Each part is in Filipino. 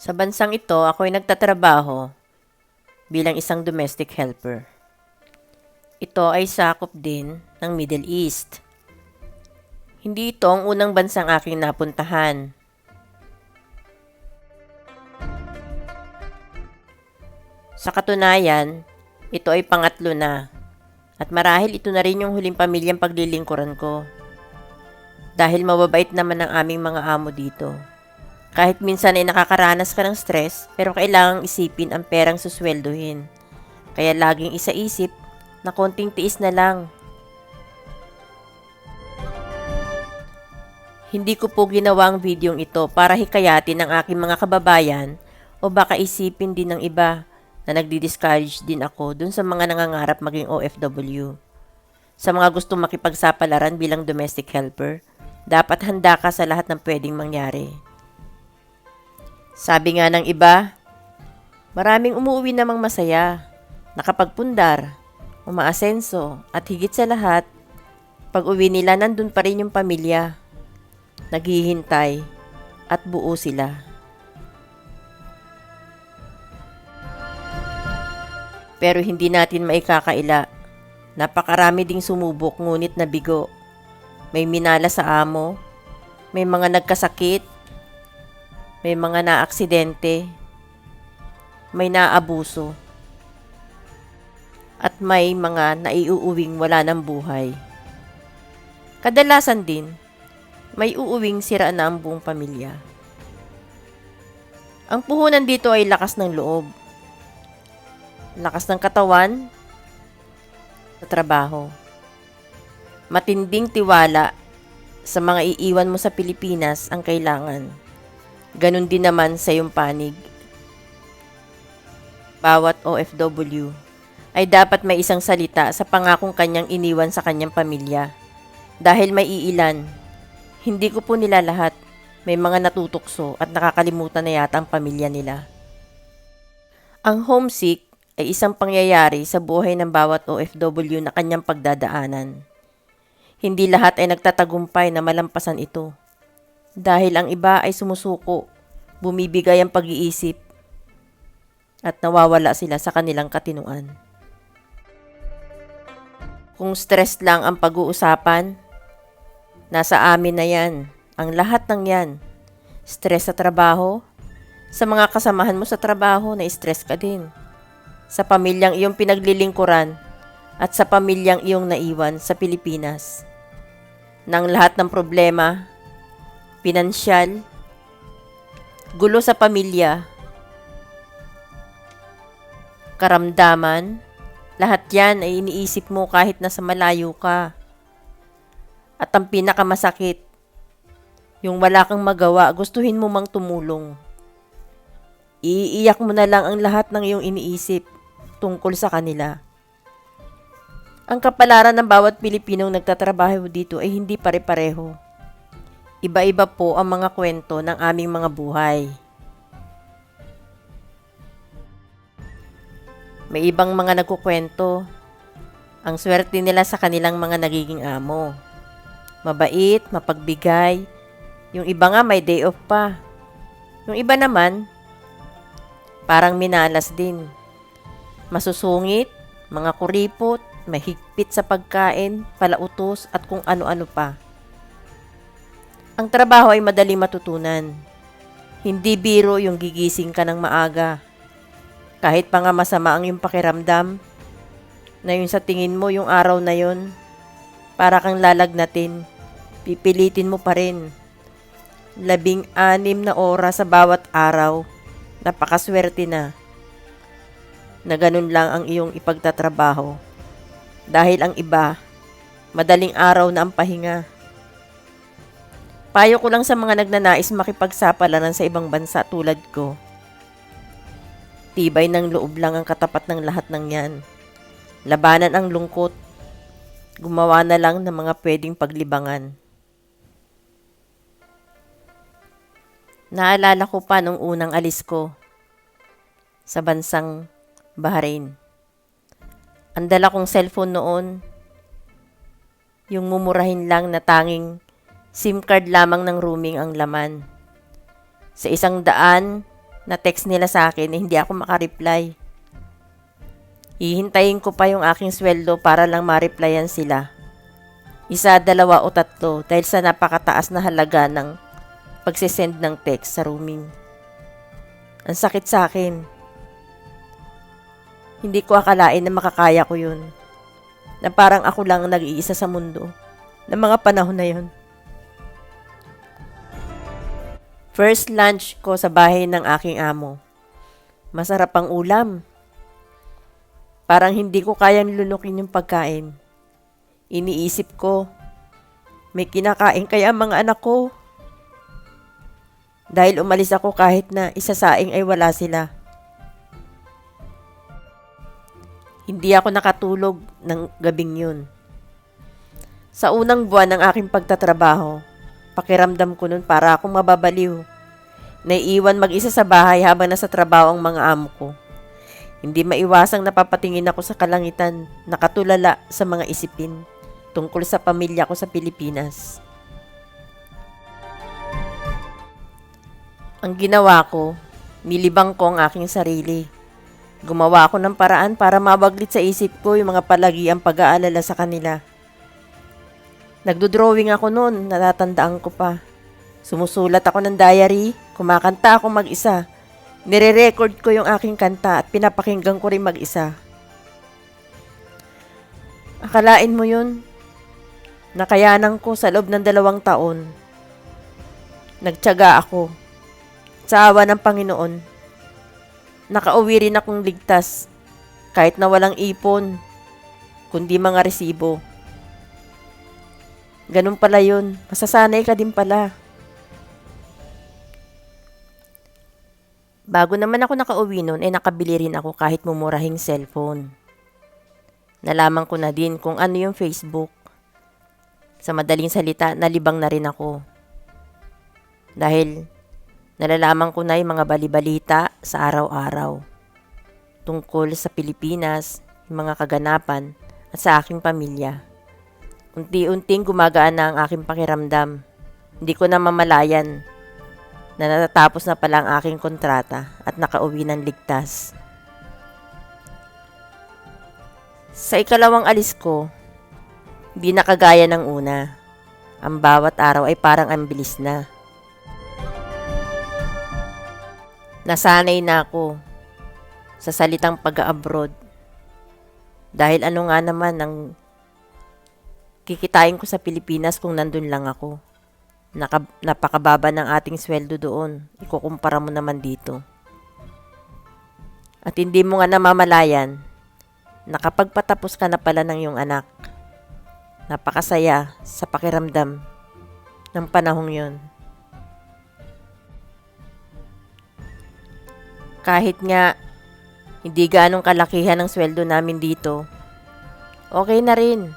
Sa bansang ito, ako ay nagtatrabaho bilang isang domestic helper. Ito ay sakop din ng Middle East. Hindi ito ang unang bansang aking napuntahan. Sa katunayan, ito ay pangatlo na at marahil ito na rin yung huling pamilyang paglilingkuran ko. Dahil mababait naman ang aming mga amo dito. Kahit minsan ay nakakaranas ka ng stress, pero kailangang isipin ang perang susweldohin. Kaya laging isaisip na konting tiis na lang. Hindi ko po ginawa ang videong ito para hikayatin ang aking mga kababayan o baka isipin din ng iba na nagdi-discourage din ako dun sa mga nangangarap maging OFW. Sa mga gustong makipagsapalaran bilang domestic helper, dapat handa ka sa lahat ng pwedeng mangyari. Sabi nga ng iba, maraming umuwi namang masaya, nakapagpundar, umaasenso, at higit sa lahat, pag uwi nila nandun pa rin yung pamilya, naghihintay, at buo sila. Pero hindi natin maikakaila, napakarami ding sumubok ngunit nabigo. May minala sa amo, may mga nagkasakit, may mga naaksidente, may naabuso, at may mga naiuuwing wala ng buhay. Kadalasan din, may uuwing sira na ang buong pamilya. Ang puhunan dito ay lakas ng loob, lakas ng katawan, sa trabaho. Matinding tiwala sa mga iiwan mo sa Pilipinas ang kailangan. Ganon din naman sa iyong panig. Bawat OFW ay dapat may isang salita sa pangakong kanyang iniwan sa kanyang pamilya. Dahil may iilan, hindi ko po nila lahat, may mga natutukso at nakakalimutan na yata ang pamilya nila. Ang homesick ay isang pangyayari sa buhay ng bawat OFW na kanyang pagdadaanan. Hindi lahat ay nagtatagumpay na malampasan ito. Dahil ang iba ay sumusuko, bumibigay ang pag-iisip, at nawawala sila sa kanilang katinuan. Kung stress lang ang pag-uusapan, nasa amin na yan, ang lahat ng yan. Stress sa trabaho, sa mga kasamahan mo sa trabaho na stress ka din. Sa pamilyang iyong pinaglilingkuran, at sa pamilyang iyong naiwan sa Pilipinas. Nang lahat ng problema, pinansyal, gulo sa pamilya, karamdaman, lahat yan ay iniisip mo kahit nasa malayo ka. At ang pinakamasakit, yung wala kang magawa, gustuhin mo mang tumulong. Iiyak mo na lang ang lahat ng iyong iniisip tungkol sa kanila. Ang kapalaran ng bawat Pilipinong nagtatrabaho dito ay hindi pare-pareho. Iba-iba po ang mga kwento ng aming mga buhay. May ibang mga nagkukwento, ang swerte nila sa kanilang mga nagiging amo. Mabait, mapagbigay, yung iba nga may day off pa. Yung iba naman, parang minalas din. Masusungit, mga kuripot, mahigpit sa pagkain, palautos at kung ano-ano pa. Ang trabaho ay madaling matutunan. Hindi biro yung gigising ka ng maaga. Kahit pa nga masama ang iyong pakiramdam, na yung sa tingin mo yung araw na yon, para kang lalagnatin, pipilitin mo pa rin. 16 na oras sa bawat araw, napakaswerte na ganun lang ang iyong ipagtatrabaho. Dahil ang iba, madaling araw na ang pahinga. Payo ko lang sa mga nagnanais makipagsapalaran sa ibang bansa tulad ko. Tibay ng loob lang ang katapat ng lahat ng yan. Labanan ang lungkot. Gumawa na lang ng mga pwedeng paglibangan. Naalala ko pa nung unang alis ko sa bansang Bahrain. Ang dala kong cellphone noon, yung mumurahin lang na tanging SIM card lamang ng roaming ang laman. Sa 100, na text nila sa akin hindi ako makareply. Hihintayin ko pa yung aking sweldo para lang ma-replyan sila. Isa, dalawa o tatlo dahil sa napakataas na halaga ng pagsisend ng text sa roaming. Ang sakit sa akin. Hindi ko akalain na makakaya ko yun. Na parang ako lang nag-iisa sa mundo. Ng mga panahon na yun. First lunch ko sa bahay ng aking amo. Masarap ang ulam. Parang hindi ko kayang lunukin yung pagkain. Iniisip ko, may kinakain kaya ang mga anak ko? Dahil umalis ako kahit na isasaing ay wala sila. Hindi ako nakatulog ng gabing yun. Sa unang buwan ng aking pagtatrabaho, pakiramdam ko nun para akong mababaliw. Naiiwan mag-isa sa bahay habang nasa trabaho ang mga amo ko. Hindi maiwasang napapatingin ako sa kalangitan, nakatulala sa mga isipin tungkol sa pamilya ko sa Pilipinas. Ang ginawa ko, nilibang ko ang aking sarili. Gumawa ako ng paraan para mabaglit sa isip ko yung mga palagiang pag-aalala sa kanila. Nagdodrawing ako noon, natatandaan ko pa. Sumusulat ako ng diary, kumakanta ako mag-isa. Nire-record ko yung aking kanta at pinapakinggan ko rin mag-isa. Akalain mo yun? Nakayanan ko sa loob ng 2 taon. Nagtiyaga ako. Sa awa ng Panginoon. Nakauwi rin akong ligtas. Kahit na walang ipon. Kundi mga resibo. Ganun pala yun. Masasanay ka din pala. Bago naman ako nakauwi nun, nakabili rin ako kahit mumurahing cellphone. Nalaman ko na din kung ano yung Facebook. Sa madaling salita, nalibang na rin ako. Dahil nalalaman ko na yung mga balibalita sa araw-araw. Tungkol sa Pilipinas, yung mga kaganapan, at sa aking pamilya. Unti-unting gumagaan na ang aking pakiramdam. Hindi ko na mamalayan na natatapos na pala ang aking kontrata at nakauwi ng ligtas. Sa ikalawang alis ko, di nakagaya ng una. Ang bawat araw ay parang ang bilis na. Nasanay na ako sa salitang pag-abroad. Dahil ano nga naman ang kikitain ko sa Pilipinas kung nandun lang ako. Napakababa ng ating sweldo doon. Ikukumpara mo naman dito. At hindi mo nga namamalayan, nakapagpatapos ka na pala ng iyong anak. Napakasaya sa pakiramdam ng panahong yun. Kahit nga hindi gaanong kalakihan ng sweldo namin dito, okay na rin.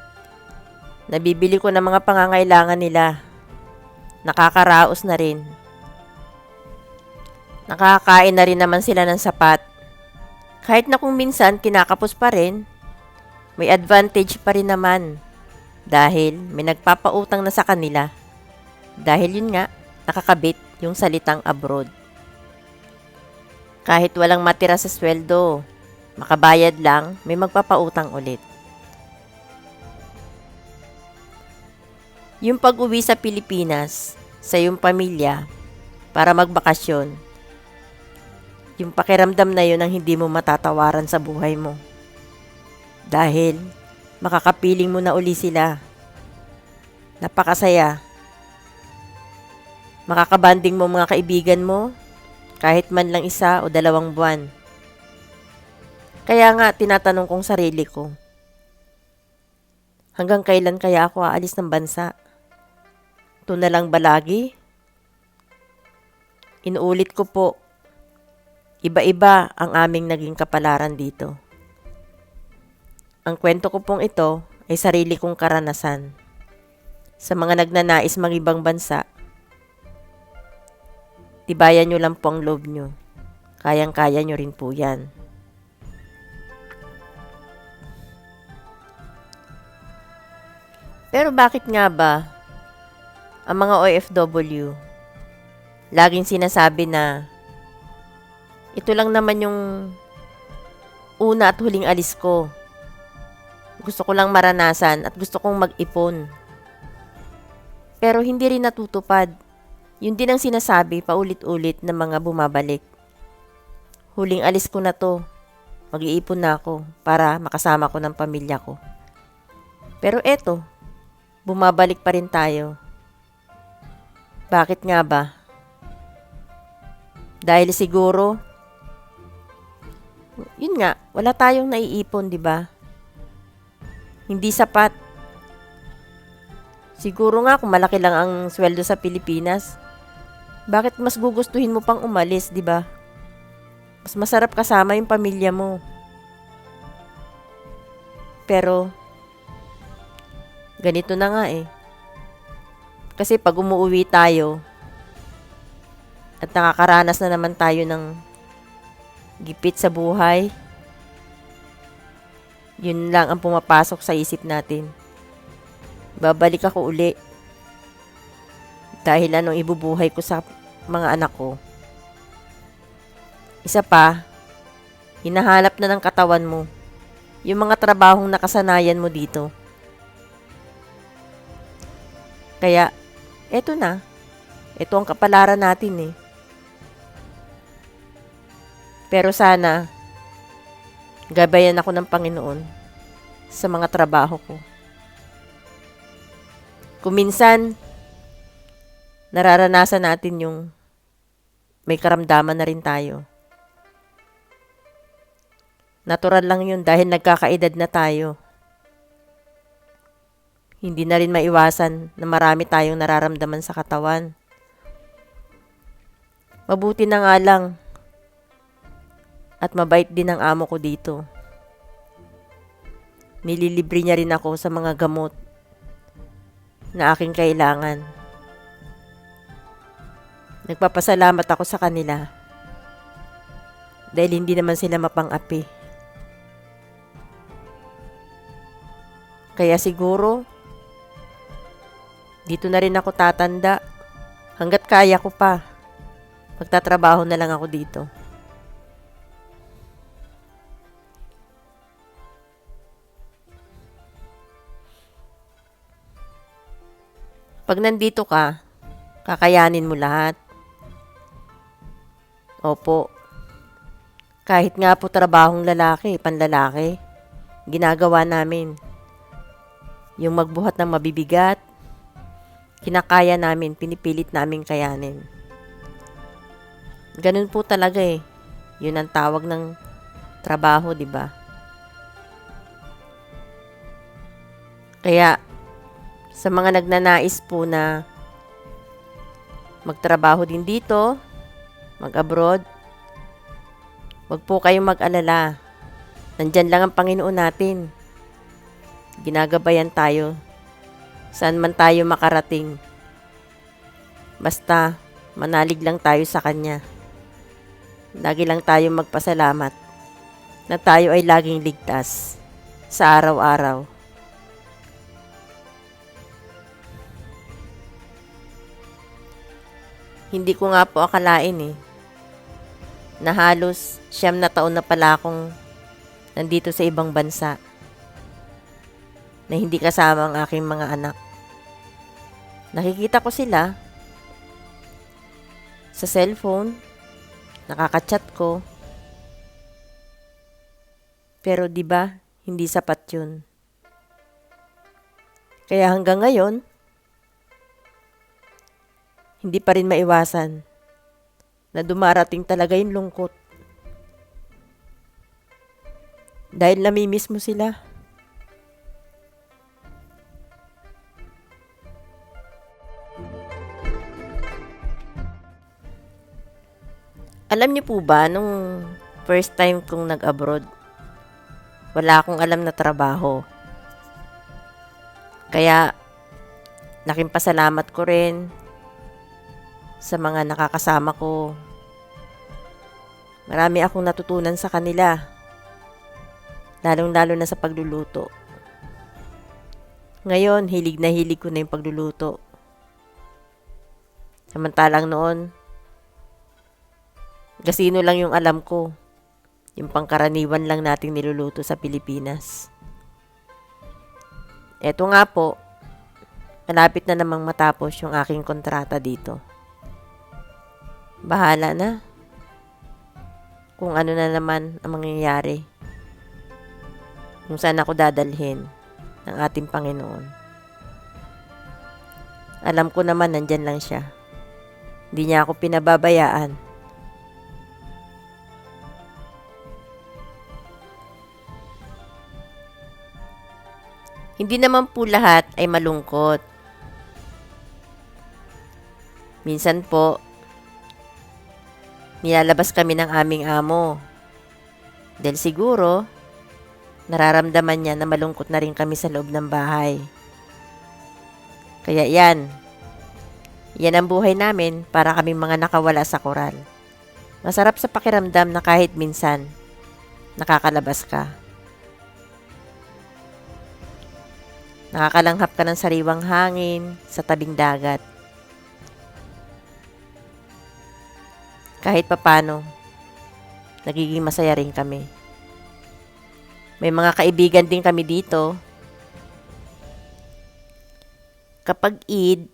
Nabibili ko ng mga pangangailangan nila. Nakakaraos na rin. Nakakain na rin naman sila ng sapat. Kahit na kung minsan kinakapos pa rin, may advantage pa rin naman. Dahil may nagpapautang na sa kanila. Dahil yun nga, nakakabit yung salitang abroad. Kahit walang matira sa sweldo, makabayad lang, may magpapautang ulit. Yung pag-uwi sa Pilipinas, sa iyong pamilya, para magbakasyon, yung pakiramdam na yun ang hindi mo matatawaran sa buhay mo. Dahil, makakapiling mo na uli sila. Napakasaya. Makakabanding mo mga kaibigan mo, kahit man lang 1 o 2 buwan. Kaya nga, tinatanong kong sarili ko, hanggang kailan kaya ako aalis ng bansa? Ito na lang ba lagi? Inuulit ko po, iba-iba ang aming naging kapalaran dito. Ang kwento ko pong ito ay sarili kong karanasan. Sa mga nagnanais mag-ibang bansa, tibayan nyo lang po ang loob nyo. Kayang-kaya nyo rin po yan. Pero bakit nga ba ang mga OFW laging sinasabi na Ito lang naman yung una at huling alis ko. Gusto ko lang maranasan at gusto kong mag-ipon. Pero hindi rin natutupad. Yun din ang sinasabi paulit-ulit ng mga bumabalik. Huling alis ko na to. Mag-iipon na ako para makasama ko ng pamilya ko. Pero eto, bumabalik pa rin tayo. Bakit nga ba? Dahil siguro, yun nga, wala tayong naiipon, di ba? Hindi sapat. Siguro nga kung malaki lang ang sweldo sa Pilipinas, bakit mas gugustuhin mo pang umalis, di ba? Mas masarap kasama yung pamilya mo. Pero, ganito na nga eh. Kasi pag umuwi tayo, at nakakaranas na naman tayo ng gipit sa buhay, yun lang ang pumapasok sa isip natin. Babalik ako uli. Dahil anong ibubuhay ko sa mga anak ko. Isa pa, hinahanap na ng katawan mo yung mga trabahong nakasanayan mo dito. Kaya, eto na. Ito ang kapalaran natin eh. Pero sana, gabayan ako ng Panginoon sa mga trabaho ko. Kung minsan, nararanasan natin yung may karamdaman na rin tayo. Natural lang yun dahil nagkakaedad na tayo. Hindi na rin maiwasan na marami tayong nararamdaman sa katawan. Mabuti na nga lang at mabait din ang amo ko dito. Nililibre niya rin ako sa mga gamot na aking kailangan. Nagpapasalamat ako sa kanila dahil hindi naman sila mapang-api. Kaya siguro, dito na rin ako tatanda. Hanggat kaya ko pa, magtatrabaho na lang ako dito. Pag nandito ka, kakayanin mo lahat. Opo. Kahit nga po trabahong lalaki, panlalaki, ginagawa namin. Yung magbuhat ng mabibigat, kinakaya namin, pinipilit namin kayanin. Ganun po talaga eh. Yun ang tawag ng trabaho, di ba? Kaya, sa mga nagnanais po na magtrabaho din dito, mag-abroad, wag po kayong mag-alala. Nandyan lang ang Panginoon natin. Ginagabayan tayo. Saan man tayo makarating. Basta, manalig lang tayo sa Kanya. Lagi lang tayo magpasalamat na tayo ay laging ligtas sa araw-araw. Hindi ko nga po akalain eh, na halos 9 na taon na pala akong nandito sa ibang bansa, na hindi kasama ang aking mga anak. Nakikita ko sila sa cellphone, nakaka-chat ko, pero di ba hindi sapat yun. Kaya hanggang ngayon, hindi pa rin maiwasan na dumarating talaga yung lungkot. Dahil namimiss mo sila. Alam niyo po ba, nung first time kong nag-abroad, wala akong alam na trabaho. Kaya, laking pasalamat ko rin sa mga nakakasama ko. Marami akong natutunan sa kanila, lalong-lalo na sa pagluluto. Ngayon, hilig na hilig ko na yung pagluluto. Samantalang noon, Gasino lang yung alam ko. Yung pangkaraniwan lang nating niluluto sa Pilipinas. Eto nga po, malapit na namang matapos yung aking kontrata dito. Bahala na kung ano na naman ang mangyayari. Kung saan ako dadalhin ng ating Panginoon. Alam ko naman nandyan lang siya. Hindi niya ako pinababayaan. Hindi naman po lahat ay malungkot. Minsan po, nilalabas kami ng aming amo. Dahil siguro, nararamdaman niya na malungkot na rin kami sa loob ng bahay. Kaya yan ang buhay namin para kaming mga nakawala sa koral. Masarap sa pakiramdam na kahit minsan, nakakalabas ka. Nakakalanghap ka ng sariwang hangin sa tabing dagat. Kahit papano, nagiging masaya rin kami. May mga kaibigan din kami dito. Kapag Eid,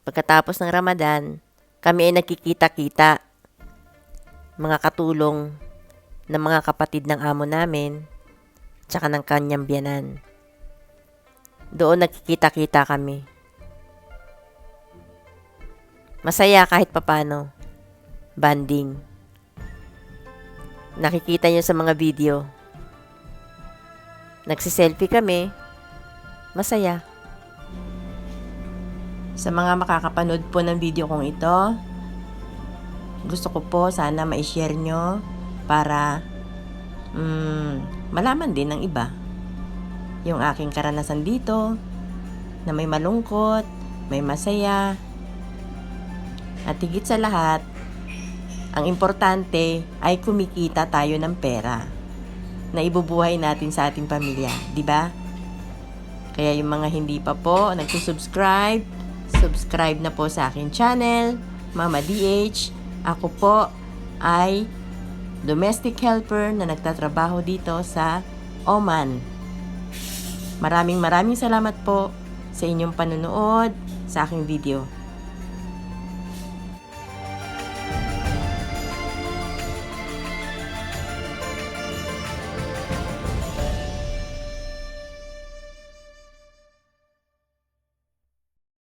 pagkatapos ng Ramadan, kami ay nagkikita-kita. Mga katulong ng mga kapatid ng amo namin, tsaka ng kanyang biyanan. Doon nagkikita-kita kami. Masaya kahit papano. Banding. Nakikita nyo sa mga video. Nagsiselfie kami. Masaya. Sa mga makakapanood po ng video kong ito, gusto ko po sana ma-share nyo para malaman din ng iba yung aking karanasan dito, na may malungkot, may masaya, at higit sa lahat, ang importante ay kumikita tayo ng pera na ibubuhay natin sa ating pamilya, di ba? Kaya yung mga hindi pa po nagsusubscribe, subscribe na po sa aking channel, Mama DH. Ako po ay domestic helper na nagtatrabaho dito sa Oman. Maraming salamat po sa inyong panunood sa aking video.